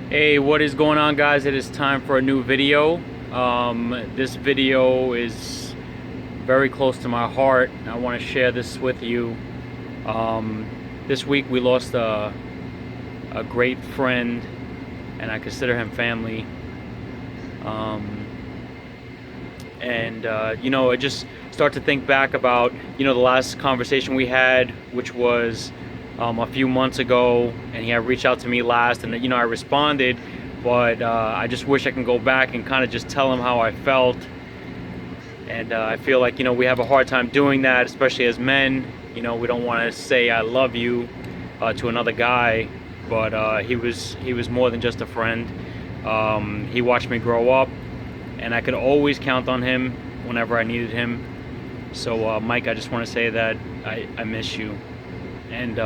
Hey, what is going on, guys? It is time for a new video. This video is very close to my heart. I want to share this with you. This week we lost a great friend, and I consider him family. I just start to think back about the last conversation we had, which was a few months ago, and he had reached out to me last, and I responded, but I just wish I can go back and kind of just tell him how I felt. And I feel like we have a hard time doing that, especially as men. We don't want to say I love you to another guy, but he was more than just a friend. He watched me grow up, and I could always count on him whenever I needed him. So Mike, I just want to say that I miss you. And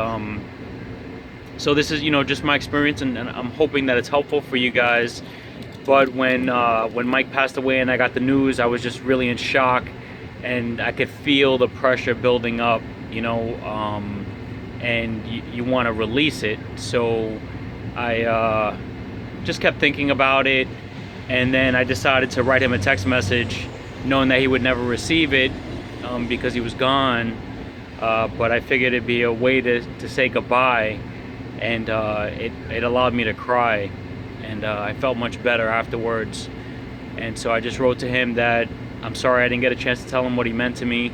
so this is just my experience, and I'm hoping that it's helpful for you guys. But when Mike passed away and I got the news, I was just really in shock, and I could feel the pressure building up, and you want to release it. So I just kept thinking about it, and then I decided to write him a text message, knowing that he would never receive it because he was gone. But I figured it'd be a way to say goodbye, and it allowed me to cry, and I felt much better afterwards. And so I just wrote to him that I'm sorry I didn't get a chance to tell him what he meant to me,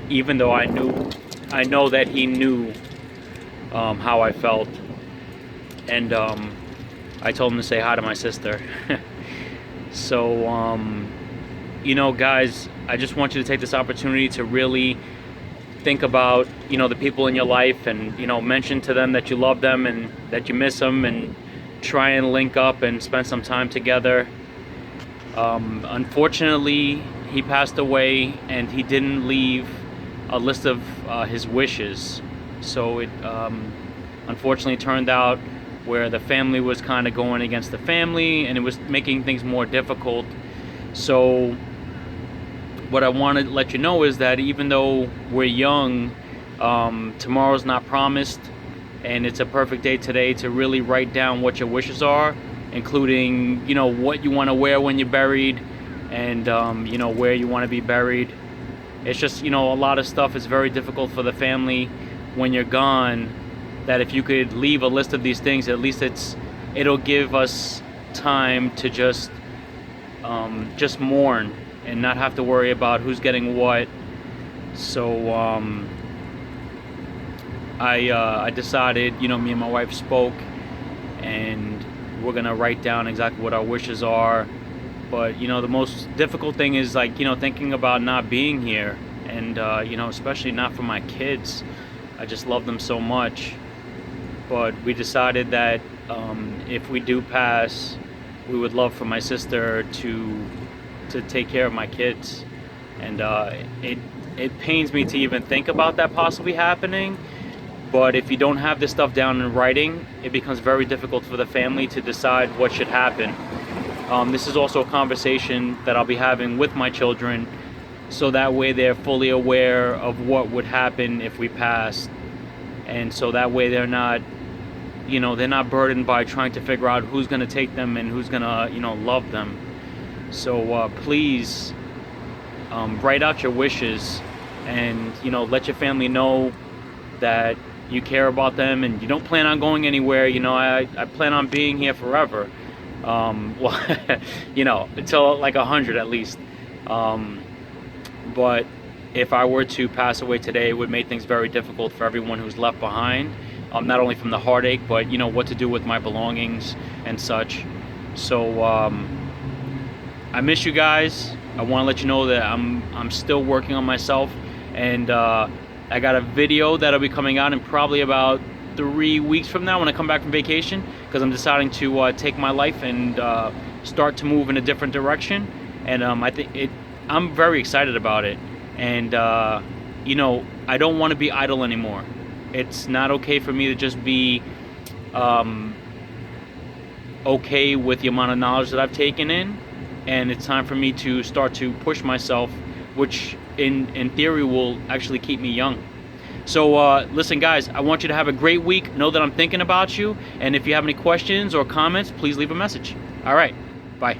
even though I know that he knew how I felt. And I told him to say hi to my sister. So guys, I just want you to take this opportunity to really think about the people in your life, and mention to them that you love them and that you miss them, and try and link up and spend some time together. Unfortunately, he passed away, and he didn't leave a list of his wishes. So it unfortunately turned out where the family was kind of going against the family, and it was making things more difficult. So what I want to let you know is that even though we're young, tomorrow's not promised, and it's a perfect day today to really write down what your wishes are, including what you want to wear when you're buried, and where you want to be buried. It's just a lot of stuff is very difficult for the family when you're gone, that if you could leave a list of these things, at least it'll give us time to just mourn and not have to worry about who's getting what. So I decided, me and my wife spoke, and we're gonna write down exactly what our wishes are. But the most difficult thing is thinking about not being here, and especially not for my kids. I just love them so much. But we decided that if we do pass, we would love for my sister to take care of my kids. And it pains me to even think about that possibly happening. But if you don't have this stuff down in writing, it becomes very difficult for the family to decide what should happen. This is also a conversation that I'll be having with my children, so that way they're fully aware of what would happen if we passed. And so that way they're not burdened by trying to figure out who's going to take them and who's going to love them. So please write out your wishes, and let your family know that you care about them, and you don't plan on going anywhere. I plan on being here forever. Well, until like 100 at least. But if I were to pass away today, it would make things very difficult for everyone who's left behind. Not only from the heartache, but what to do with my belongings and such. So I miss you guys. I want to let you know that I'm still working on myself, and I got a video that'll be coming out in probably about 3 weeks from now when I come back from vacation, because I'm deciding to take my life and start to move in a different direction. And I'm very excited about it. And I don't want to be idle anymore. It's not okay for me to just be okay with the amount of knowledge that I've taken in, and it's time for me to start to push myself, which in theory will actually keep me young. So listen, guys, I want you to have a great week. Know that I'm thinking about you, and if you have any questions or comments, please leave a message. All right, bye.